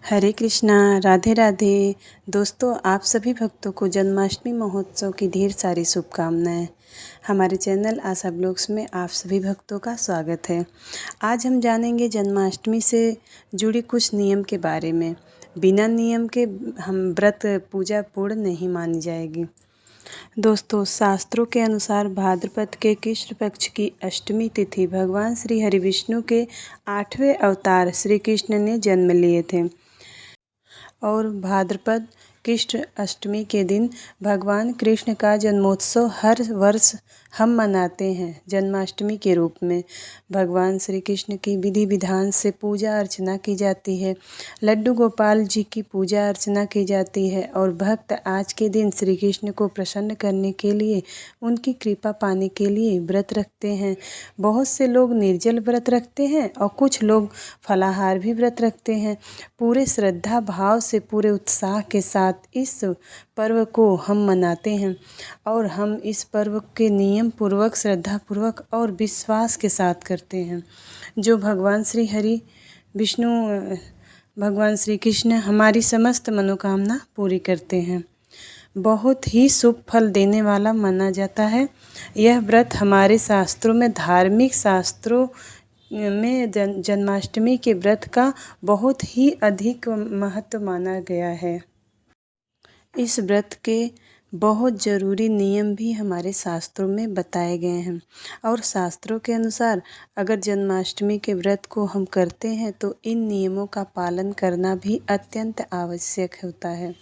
हरे कृष्णा, राधे राधे। दोस्तों, आप सभी भक्तों को जन्माष्टमी महोत्सव की ढेर सारी शुभकामनाएं। हमारे चैनल आशा ब्लॉग्स में आप सभी भक्तों का स्वागत है। आज हम जानेंगे जन्माष्टमी से जुड़ी कुछ नियम के बारे में। बिना नियम के हम व्रत पूजा पूर्ण नहीं मानी जाएगी। दोस्तों, शास्त्रों के अनुसार भाद्रपद के कृष्ण पक्ष की अष्टमी तिथि भगवान श्री हरि विष्णु के 8वें अवतार श्री कृष्ण ने जन्म लिए थे और भाद्रपद कृष्ण अष्टमी के दिन भगवान कृष्ण का जन्मोत्सव हर वर्ष हम मनाते हैं। जन्माष्टमी के रूप में भगवान श्री कृष्ण की विधि विधान से पूजा अर्चना की जाती है। लड्डू गोपाल जी की पूजा अर्चना की जाती है और भक्त आज के दिन श्री कृष्ण को प्रसन्न करने के लिए, उनकी कृपा पाने के लिए व्रत रखते हैं। बहुत से लोग निर्जल व्रत रखते हैं और कुछ लोग फलाहार भी व्रत रखते हैं। पूरे श्रद्धा भाव से, पूरे उत्साह के साथ इस पर्व को हम मनाते हैं और हम इस पर्व के नियम पूर्वक, श्रद्धा पूर्वक और विश्वास के साथ करते हैं। जो भगवान श्री हरि विष्णु, भगवान श्री कृष्ण हमारी समस्त मनोकामना पूरी करते हैं। बहुत ही शुभ फल देने वाला माना जाता है। यह व्रत हमारे शास्त्रों में, धार्मिक शास्त्रों में जन्माष्टमी के व्रत का बहुत ही अधिक महत्व माना गया है। इस व्रत के बहुत ज़रूरी नियम भी हमारे शास्त्रों में बताए गए हैं और शास्त्रों के अनुसार अगर जन्माष्टमी के व्रत को हम करते हैं तो इन नियमों का पालन करना भी अत्यंत आवश्यक होता है।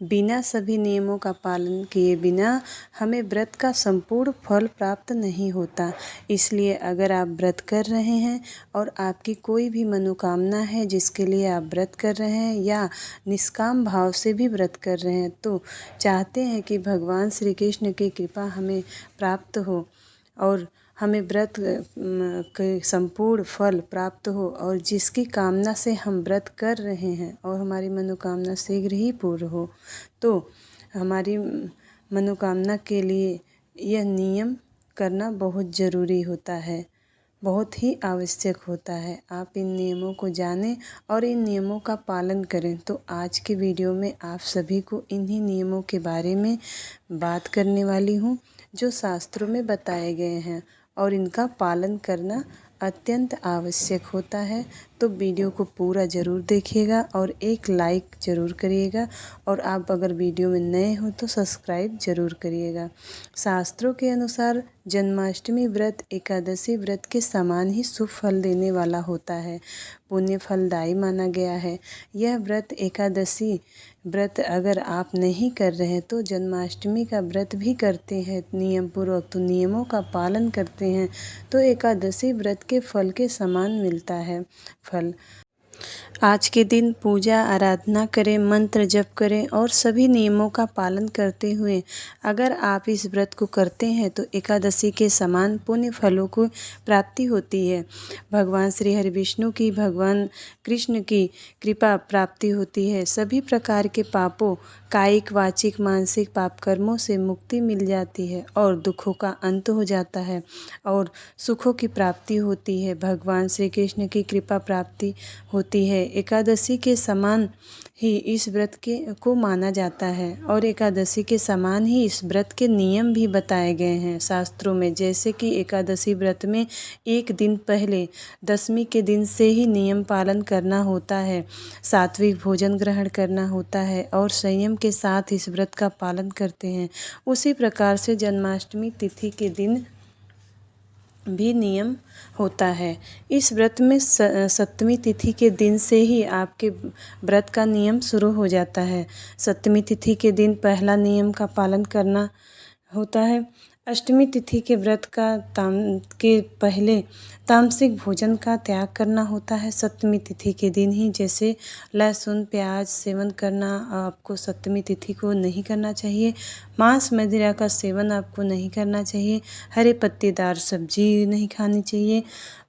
बिना सभी नियमों का पालन किए बिना हमें व्रत का संपूर्ण फल प्राप्त नहीं होता। इसलिए अगर आप व्रत कर रहे हैं और आपकी कोई भी मनोकामना है जिसके लिए आप व्रत कर रहे हैं या निष्काम भाव से भी व्रत कर रहे हैं, तो चाहते हैं कि भगवान श्री कृष्ण की कृपा हमें प्राप्त हो और हमें व्रत के संपूर्ण फल प्राप्त हो और जिसकी कामना से हम व्रत कर रहे हैं और हमारी मनोकामना शीघ्र ही पूर्ण हो, तो हमारी मनोकामना के लिए यह नियम करना बहुत ज़रूरी होता है, बहुत ही आवश्यक होता है। आप इन नियमों को जानें और इन नियमों का पालन करें। तो आज के वीडियो में आप सभी को इन्हीं नियमों के बारे में बात करने वाली हूँ जो शास्त्रों में बताए गए हैं और इनका पालन करना अत्यंत आवश्यक होता है। तो वीडियो को पूरा ज़रूर देखिएगा और एक लाइक ज़रूर करिएगा और आप अगर वीडियो में नए हो तो सब्सक्राइब ज़रूर करिएगा। शास्त्रों के अनुसार जन्माष्टमी व्रत एकादशी व्रत के समान ही शुभ फल देने वाला होता है, पुण्य फलदायी माना गया है। यह व्रत एकादशी व्रत अगर आप नहीं कर रहे हैं तो जन्माष्टमी का व्रत भी करते हैं नियम पूर्वक, तो नियमों का पालन करते हैं तो एकादशी व्रत के फल के समान मिलता है फल। आज के दिन पूजा आराधना करें, मंत्र जप करें और सभी नियमों का पालन करते हुए अगर आप इस व्रत को करते हैं तो एकादशी के समान पुण्य फलों को प्राप्ति होती है। भगवान श्री हरि विष्णु की, भगवान कृष्ण की कृपा प्राप्ति होती है। सभी प्रकार के पापों, कायिक वाचिक मानसिक पाप कर्मों से मुक्ति मिल जाती है और दुखों का अंत हो जाता है और सुखों की प्राप्ति होती है। भगवान श्री कृष्ण की कृपा प्राप्ति होती है। एकादशी के समान ही इस व्रत को माना जाता है और एकादशी के समान ही इस व्रत के नियम भी बताए गए हैं शास्त्रों में। जैसे कि एकादशी व्रत में एक दिन पहले, दशमी के दिन से ही नियम पालन करना होता है, सात्विक भोजन ग्रहण करना होता है और संयम के साथ इस व्रत का पालन करते हैं। उसी प्रकार से जन्माष्टमी तिथि के दिन भी नियम होता है। इस व्रत में सप्तमी तिथि के दिन से ही आपके व्रत का नियम शुरू हो जाता है। सप्तमी तिथि के दिन पहला नियम का पालन करना होता है। अष्टमी तिथि के व्रत के पहले तामसिक भोजन का त्याग करना होता है सप्तमी तिथि के दिन ही। जैसे लहसुन प्याज सेवन करना आपको सप्तमी तिथि को नहीं करना चाहिए। मांस मदिरा का सेवन आपको नहीं करना चाहिए। हरे पत्तेदार सब्जी नहीं खानी चाहिए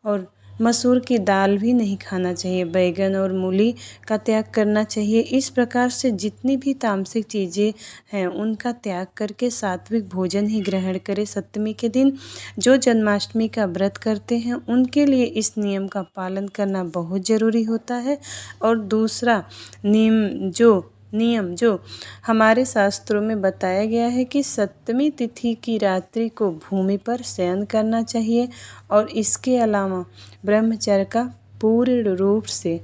और मसूर की दाल भी नहीं खाना चाहिए, बैगन और मूली का त्याग करना चाहिए। इस प्रकार से जितनी भी तामसिक चीज़ें हैं उनका त्याग करके सात्विक भोजन ही ग्रहण करें सप्तमी के दिन। जो जन्माष्टमी का व्रत करते हैं उनके लिए इस नियम का पालन करना बहुत ज़रूरी होता है। और दूसरा नियम जो हमारे शास्त्रों में बताया गया है कि सप्तमी तिथि की रात्रि को भूमि पर शयन करना चाहिए और इसके अलावा ब्रह्मचर्य का पूर्ण रूप से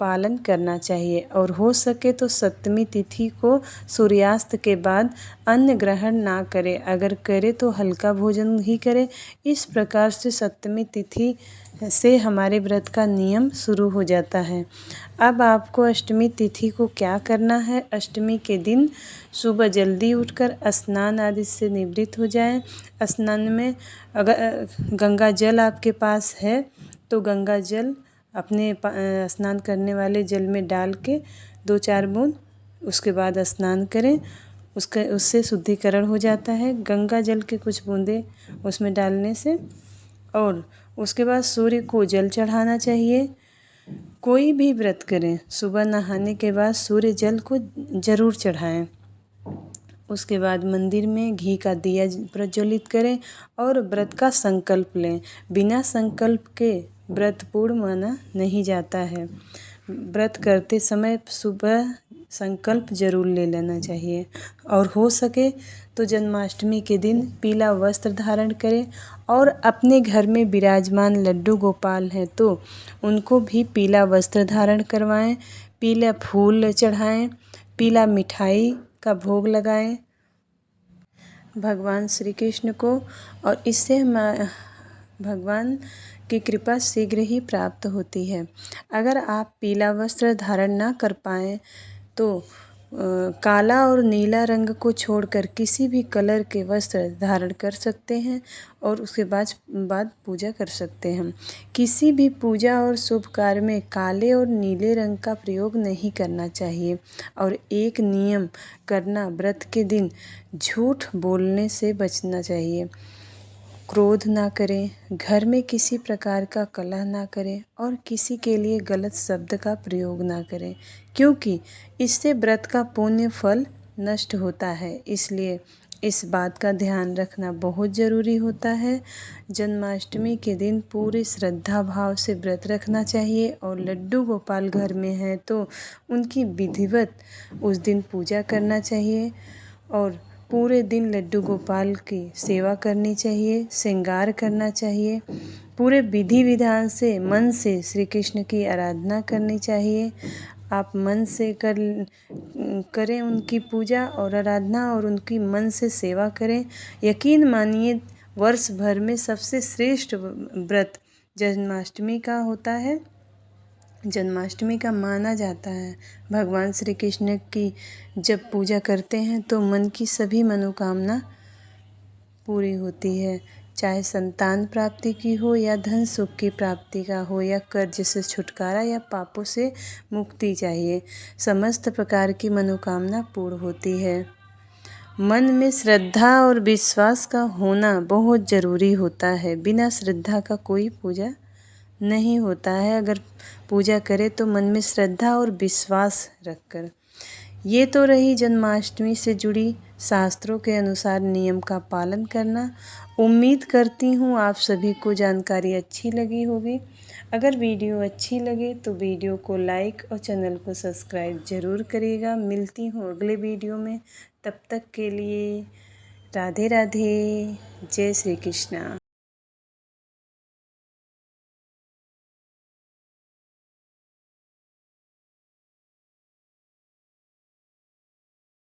पालन करना चाहिए और हो सके तो सप्तमी तिथि को सूर्यास्त के बाद अन्न ग्रहण ना करें, अगर करे तो हल्का भोजन ही करें। इस प्रकार से सप्तमी तिथि से हमारे व्रत का नियम शुरू हो जाता है। अब आपको अष्टमी तिथि को क्या करना है। अष्टमी के दिन सुबह जल्दी उठकर स्नान आदि से निवृत्त हो जाएं। स्नान में अगर गंगा जल आपके पास है तो गंगा जल अपने स्नान करने वाले जल में डाल के 2-4 बूंद उसके बाद स्नान करें। उससे शुद्धिकरण हो जाता है गंगा जल के कुछ बूंदे उसमें डालने से। और उसके बाद सूर्य को जल चढ़ाना चाहिए। कोई भी व्रत करें सुबह नहाने के बाद सूर्य जल को ज़रूर चढ़ाएं। उसके बाद मंदिर में घी का दिया प्रज्वलित करें और व्रत का संकल्प लें। बिना संकल्प के व्रत पूर्ण माना नहीं जाता है। व्रत करते समय सुबह संकल्प जरूर ले लेना चाहिए और हो सके तो जन्माष्टमी के दिन पीला वस्त्र धारण करें और अपने घर में विराजमान लड्डू गोपाल हैं तो उनको भी पीला वस्त्र धारण करवाएं, पीला फूल चढ़ाएं, पीला मिठाई का भोग लगाएं भगवान श्री कृष्ण को और इससे भगवान की कृपा शीघ्र ही प्राप्त होती है। अगर आप पीला वस्त्र धारण ना कर पाएँ तो काला और नीला रंग को छोड़कर किसी भी कलर के वस्त्र धारण कर सकते हैं और उसके बाद पूजा कर सकते हैं। किसी भी पूजा और शुभ कार्य में काले और नीले रंग का प्रयोग नहीं करना चाहिए। और एक नियम करना, व्रत के दिन झूठ बोलने से बचना चाहिए। क्रोध ना करें, घर में किसी प्रकार का कलह ना करें और किसी के लिए गलत शब्द का प्रयोग ना करें, क्योंकि इससे व्रत का पुण्य फल नष्ट होता है। इसलिए इस बात का ध्यान रखना बहुत ज़रूरी होता है। जन्माष्टमी के दिन पूरी श्रद्धा भाव से व्रत रखना चाहिए और लड्डू गोपाल घर में हैं तो उनकी विधिवत उस दिन पूजा करना चाहिए और पूरे दिन लड्डू गोपाल की सेवा करनी चाहिए, श्रृंगार करना चाहिए। पूरे विधि विधान से मन से श्री कृष्ण की आराधना करनी चाहिए। आप मन से करें उनकी पूजा और आराधना और उनकी मन से सेवा करें। यकीन मानिए वर्ष भर में सबसे श्रेष्ठ व्रत जन्माष्टमी का होता है। जन्माष्टमी का माना जाता है। भगवान श्री कृष्ण की जब पूजा करते हैं तो मन की सभी मनोकामना पूरी होती है, चाहे संतान प्राप्ति की हो या धन सुख की प्राप्ति का हो या कर्ज से छुटकारा या पापों से मुक्ति चाहिए। समस्त प्रकार की मनोकामना पूर्ण होती है। मन में श्रद्धा और विश्वास का होना बहुत ज़रूरी होता है। बिना श्रद्धा का कोई पूजा नहीं होता है। अगर पूजा करे तो मन में श्रद्धा और विश्वास रखकर। ये तो रही जन्माष्टमी से जुड़ी शास्त्रों के अनुसार नियम का पालन करना। उम्मीद करती हूँ आप सभी को जानकारी अच्छी लगी होगी। अगर वीडियो अच्छी लगे तो वीडियो को लाइक और चैनल को सब्सक्राइब ज़रूर करिएगा। मिलती हूँ अगले वीडियो में, तब तक के लिए राधे राधे, जय श्री कृष्णा।